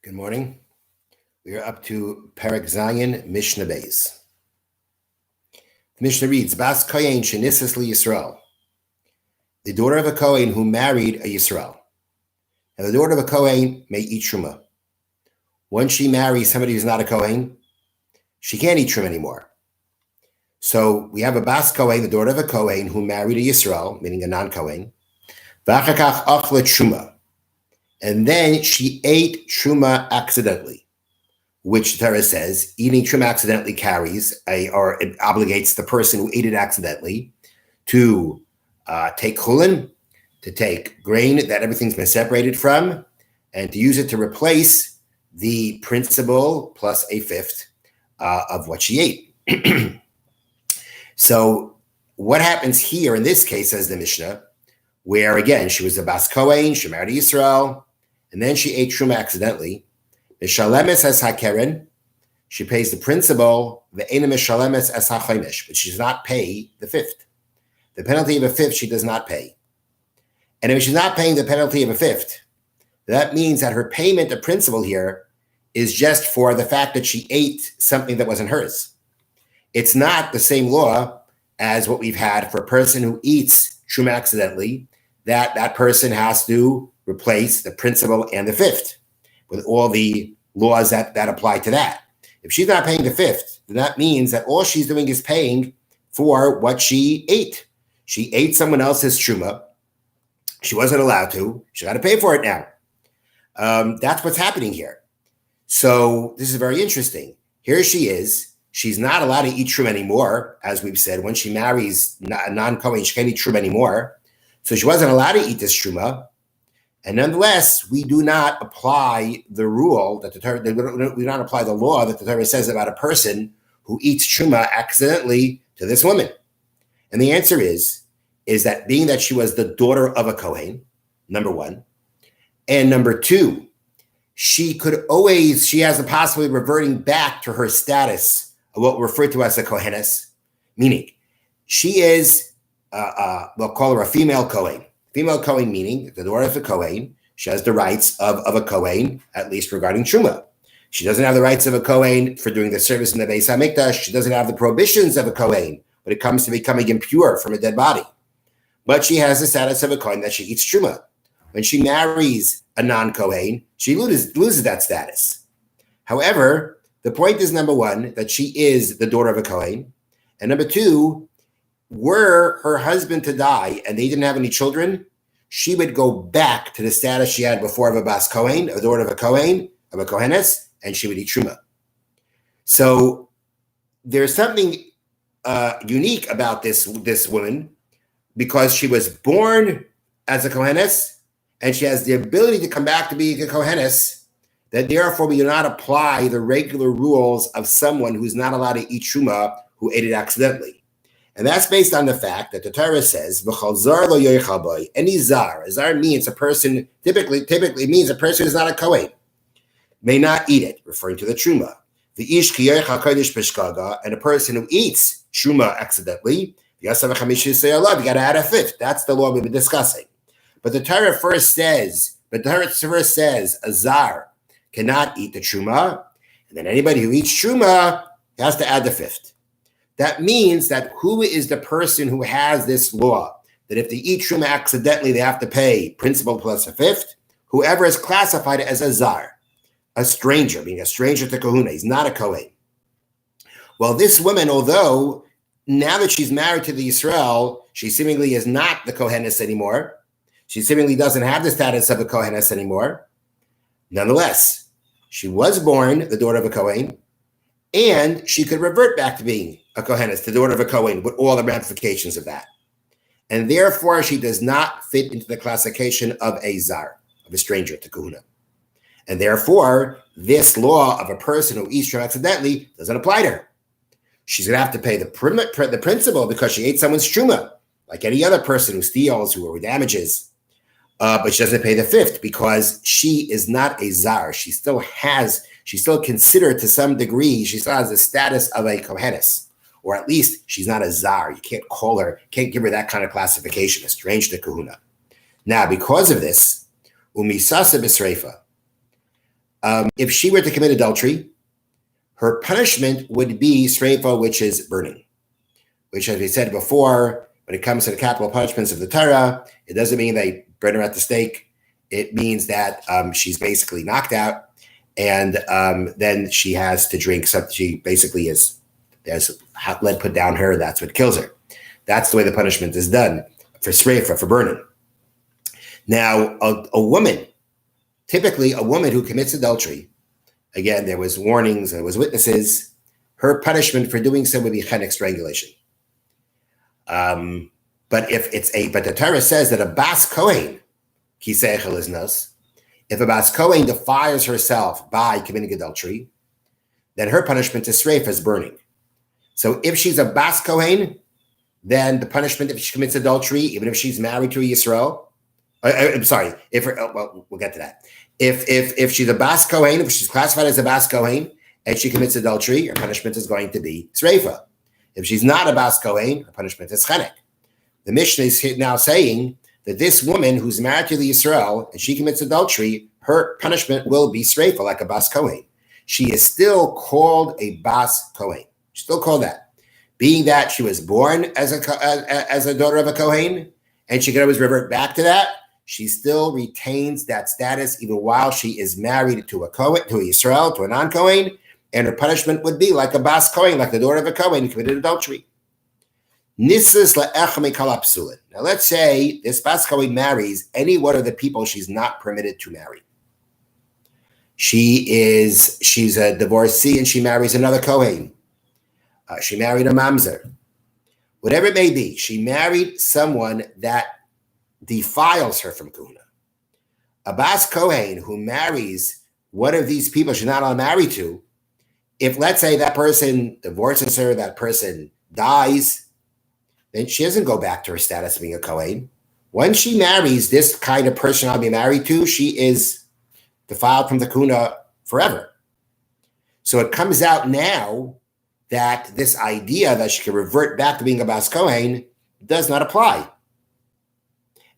Good morning. We are up to Perek Zayin, Mishna Beis. The Mishnah reads, Bas Kohen shenisas li Yisrael, the daughter of a Kohen who married a Yisrael. And the daughter of a Kohen may eat Truma. Once she marries somebody who's not a Kohen, she can't eat Truma anymore. So we have a Bas Kohen, the daughter of a Kohen who married a Yisrael, meaning a non-Kohen, V'achakach achla Truma. And then she ate Truma accidentally, which the Torah says eating Truma accidentally carries or it obligates the person who ate it accidentally to take chulin, to take grain that everything's been separated from, and to use it to replace the principal plus a fifth of what she ate. So what happens here in this case, says the Mishnah, where again, she was a Bas Kohen, she married Yisrael, and then she ate Truma accidentally. Mishalemes es hakeren, she pays the principal, ve'ena mishalemes es hachomesh, but she does not pay the fifth. The penalty of a fifth she does not pay. And if she's not paying the penalty of a fifth, that means that her payment of principal here is just for the fact that she ate something that wasn't hers. It's not the same law as what we've had for a person who eats Truma accidentally, that person has to replace the principal and the fifth with all the laws that apply to that. If she's not paying the fifth, then that means that all she's doing is paying for what she ate. She ate someone else's Truma. She wasn't allowed to. She got to pay for it now. That's what's happening here. So this is very interesting. Here she is. She's not allowed to eat Truma anymore, as we've said. When she marries a non-Kohen, she can't eat Truma anymore. So she wasn't allowed to eat this Truma. And nonetheless, we do not apply the rule that the Torah, we do not apply the law that the Torah says about a person who eats Truma accidentally to this woman. And the answer is that being that she was the daughter of a Kohen, number one, and number two, she has the possibility of reverting back to her status of what we refer to as a Kohenes, meaning she is, we'll call her a female Kohen. Female Kohen meaning the daughter of a Kohen, she has the rights of a Kohen, at least regarding Truma. She doesn't have the rights of a Kohen for doing the service in the Beis HaMikdash. She doesn't have the prohibitions of a Kohen when it comes to becoming impure from a dead body. But she has the status of a Kohen that she eats Truma. When she marries a non-Kohen, she loses that status. However, the point is, number one, that she is the daughter of a Kohen. And number two, were her husband to die and they didn't have any children, she would go back to the status she had before of a Bas Kohen, a daughter of a Kohen, of a Kohenes, and she would eat Truma. So there's something unique about this woman because she was born as a Kohenes and she has the ability to come back to being a Kohenes, that therefore we do not apply the regular rules of someone who's not allowed to eat Truma who ate it accidentally. And that's based on the fact that the Torah says, any zar. A zar means a person, typically means a person who's not a Kohen, may not eat it, referring to the Truma. And a person who eats Truma accidentally, you got to add a fifth. That's the law we've been discussing. But the Torah first says, a zar cannot eat the Truma, and then anybody who eats Truma has to add the fifth. That means that who is the person who has this law, that if they eat Truma accidentally, they have to pay principal plus a fifth? Whoever is classified as a zar, a stranger, being a stranger to kahuna, he's not a Kohen. Well, this woman, although now that she's married to the Yisrael, she seemingly is not the Kohenes anymore. She seemingly doesn't have the status of a Kohenes anymore. Nonetheless, she was born the daughter of a Kohen, and she could revert back to being a Kohenes, the daughter of a Kohen, with all the ramifications of that. And therefore, she does not fit into the classification of a zar, of a stranger to kahuna. And therefore, this law of a person who eats Truma accidentally doesn't apply to her. She's going to have to pay the principal because she ate someone's Truma, like any other person who steals or damages. But she doesn't pay the fifth because she is not a zar. She's still considered to some degree, she still has the status of a Kohenes. Or at least she's not a zar. You can't give her that kind of classification, a stranger to kahuna. Now, because of this, umisasa b'sreifa, If she were to commit adultery, her punishment would be sreifa, which is burning, which, as we said before, when it comes to the capital punishments of the Torah, it doesn't mean they burn her at the stake. It means that she's basically knocked out, and then she has to drink something. She basically there's hot lead put down her. That's what kills her. That's the way the punishment is done for sreifa, for burning. Now, a woman, typically a woman who commits adultery, again, there was warnings, there was witnesses, her punishment for doing so would be chenek, strangulation. But the Torah says that a bas kohen, kisei cheliznos, if a bas kohen defiles herself by committing adultery, then her punishment is sreifa, is burning. So if she's a bas kohen, then the punishment if she commits adultery, even if she's married to a Yisrael, I'm sorry, we'll get to that. If she's a bas kohen, if she's classified as a bas kohen and she commits adultery, her punishment is going to be sreifa. If she's not a bas kohen, her punishment is chenek. The Mishna is now saying that this woman who's married to the Yisrael and she commits adultery, her punishment will be sreifa, like a bas kohen. She is still called a bas kohen. She's still called that, being that she was born as a daughter of a kohen, and she can always revert back to that. She still retains that status even while she is married to a kohen, to a Yisrael, to a non-kohen, and her punishment would be like a bas kohen, like the daughter of a kohen who committed adultery. Nisas la'echem mikol psulin. Now let's say this bas kohen marries any one of the people she's not permitted to marry. She's a divorcee and she marries another kohen. She married a mamzer. Whatever it may be, she married someone that defiles her from kahuna. A bas kohen who marries one of these people she's not allowed to marry to, if let's say that person divorces her, that person dies, then she doesn't go back to her status of being a kohen. Once she marries this kind of person I'll be married to, she is defiled from the kahuna forever. So it comes out now that this idea that she can revert back to being a bas kohen does not apply.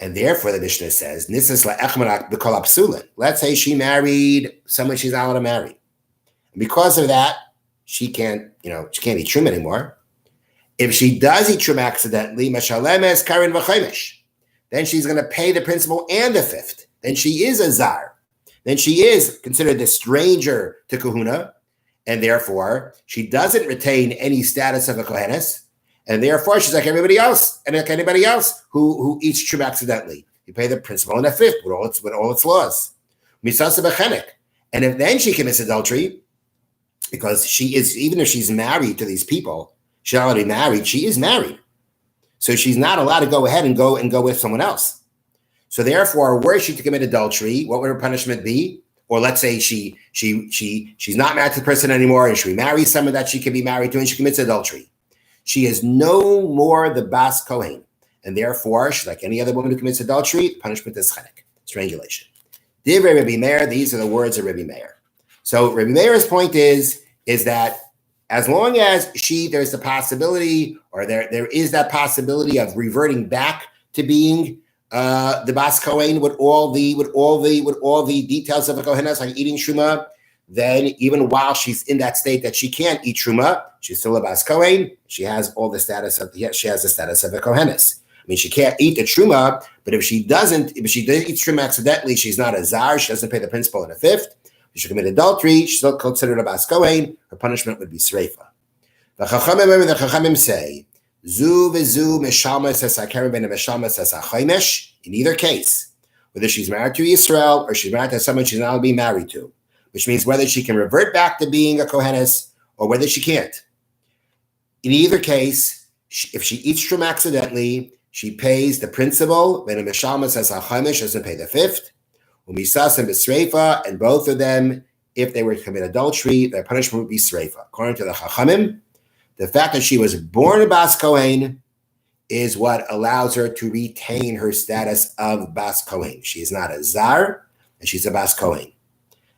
And therefore, the Mishnah says, Nisas la'echman b'kol psulin. Let's say she married someone she's not allowed to marry. And because of that, she can't eat truma anymore. If she does eat truma accidentally, mashalemes karin v'chomesh, then she's going to pay the principal and the fifth. Then she is a zar. Then she is considered the stranger to kahuna, and therefore she doesn't retain any status of a kohenes. And therefore, she's like everybody else, and like anybody else who eats truma accidentally. You pay the principal and the fifth with all its laws. Misasa b'chenek. And if then she commits adultery, because she is, even if she's married to these people, she's already married. She is married, so she's not allowed to go ahead and go with someone else. So therefore, were she to commit adultery, what would her punishment be? Or let's say she's not married to the person anymore, and she remarries someone that she can be married to, and she commits adultery. She is no more the bas kohen, and therefore, she's like any other woman who commits adultery. Punishment is chenek, strangulation. Divrei Rabbi Meir. These are the words of Rabbi Meir. So Rabbi Meir's point is that as long as there's the possibility, or there is that possibility of reverting back to being the bas kohen with all the details of a kohenes, like eating truma, then even while she's in that state that she can't eat truma, she's still a bas kohen. She has the status of a kohenes. I mean, she can't eat the truma, but if she does eat truma accidentally, she's not a zar. She doesn't pay the principal and a fifth. If she commit adultery, she's still considered a bas kohen. Her punishment would be sreifa. The Chachamim say, Zu v'zu meshalmas hasakerim ben meshalmas hasachomesh. In either case, whether she's married to Yisrael or she's married to someone she's not allowed to be married to, which means whether she can revert back to being a kohenes or whether she can't. In either case, if she eats truma accidentally, she pays the principal. Ben meshalmas hasachomesh, doesn't pay the fifth. Umisas and b'sreifa, and both of them, if they were to commit adultery, their punishment would be sreifa. According to the Chachamim, the fact that she was born a bas kohen is what allows her to retain her status of bas kohen. She is not a zar, and she's a bas kohen.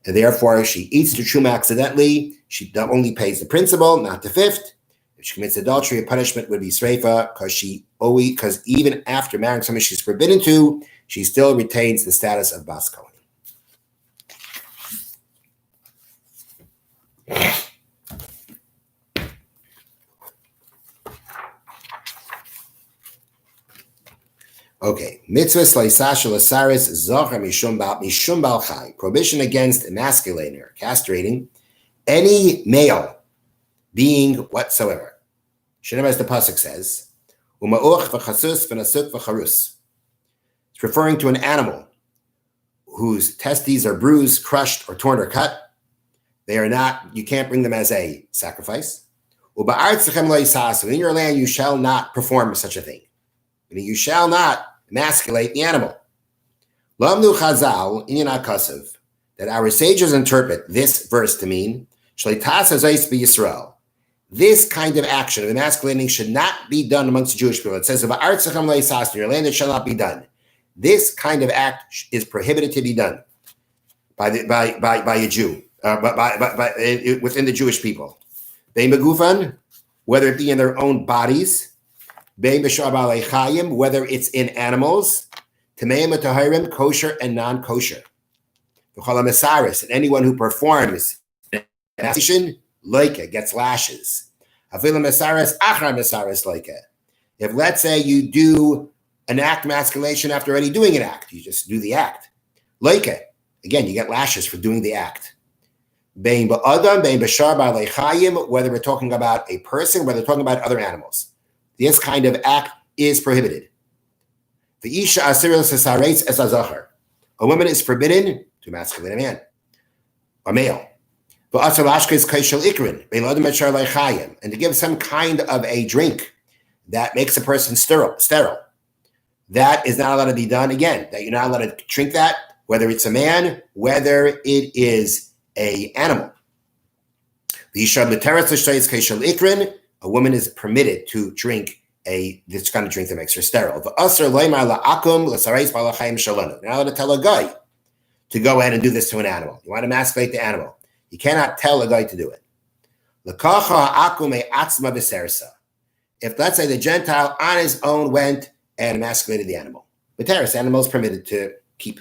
And therefore, if she eats the truma accidentally, she only pays the principal, not the fifth. If she commits adultery, her punishment would be sreifa, because even after marrying someone she's forbidden to, she still retains the status of bas kohen. Okay, mitzvahs laisasha lasaris zocher mishum bal chai. Prohibition against emasculating or castrating any male being whatsoever. Shinem, as the pasuk says, uma'uch v'chasus v'nasuk v'charus. It's referring to an animal whose testes are bruised, crushed, or torn or cut. They are not. You can't bring them as a sacrifice. In your land, you shall not perform such a thing. Meaning, you shall not emasculate the animal. Lamnu chazal inyan akasav, that our sages interpret this verse to mean shleitas hazais b'Yisrael. This kind of action of emasculating should not be done amongst the Jewish people. It says, in your land it shall not be done. This kind of act is prohibited to be done by a Jew, within the Jewish people. Bein begufan, whether it be in their own bodies, bein b'shar b'alei chayim, whether it's in animals, tameim v'tahirim, kosher and non-kosher. V'chol ha'mesaris, and anyone who performs emasculation, loika, gets lashes. Afilu mesaris, achar mesaris loika. If, let's say, you do an act emasculation after already doing an act, you just do the act. Loika, again, you get lashes for doing the act. Bein ba'adam, bein b'shar b'alei chayim, whether we're talking about a person, whether we're talking about other animals. This kind of act is prohibited. The isha asir l'sasaretz es hazachar. A woman is forbidden to emasculate a man, a male. And to give some kind of a drink that makes a person sterile. That is not allowed to be done. Again, that you're not allowed to drink that, whether it's a man, whether it is an animal. A woman is permitted to drink this kind of drink that makes her sterile. You're not allowed to tell a guy to go ahead and do this to an animal. You want to emasculate the animal. You cannot tell a guy to do it. If, let's say, the Gentile on his own went and emasculated the animal, the animal is permitted to keep.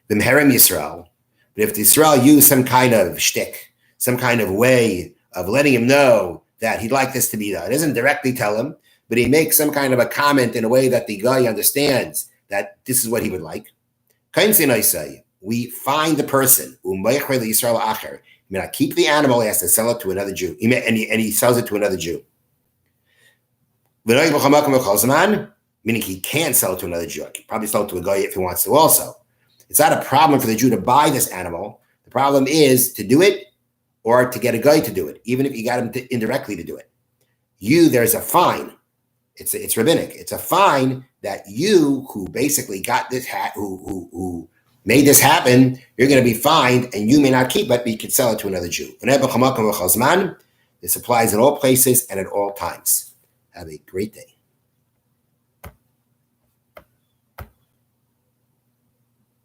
The Meherem Yisrael, but if the Yisrael used some kind of shtick, some kind of way of letting him know that he'd like this to be done, he doesn't directly tell him, but he makes some kind of a comment in a way that the guy understands that this is what he would like. We find the person who may not keep the animal, he has to sell it to another Jew. And he sells it to another Jew. Meaning he can't sell it to another Jew. He can probably sell it to a guy if he wants to also. It's not a problem for the Jew to buy this animal. The problem is to do it or to get a guy to do it, even if you got him indirectly to do it. There's a fine. It's rabbinic. It's a fine that you, who basically got this who made this happen, you're going to be fined, and you may not keep it, but you can sell it to another Jew. This applies in all places and at all times. Have a great day.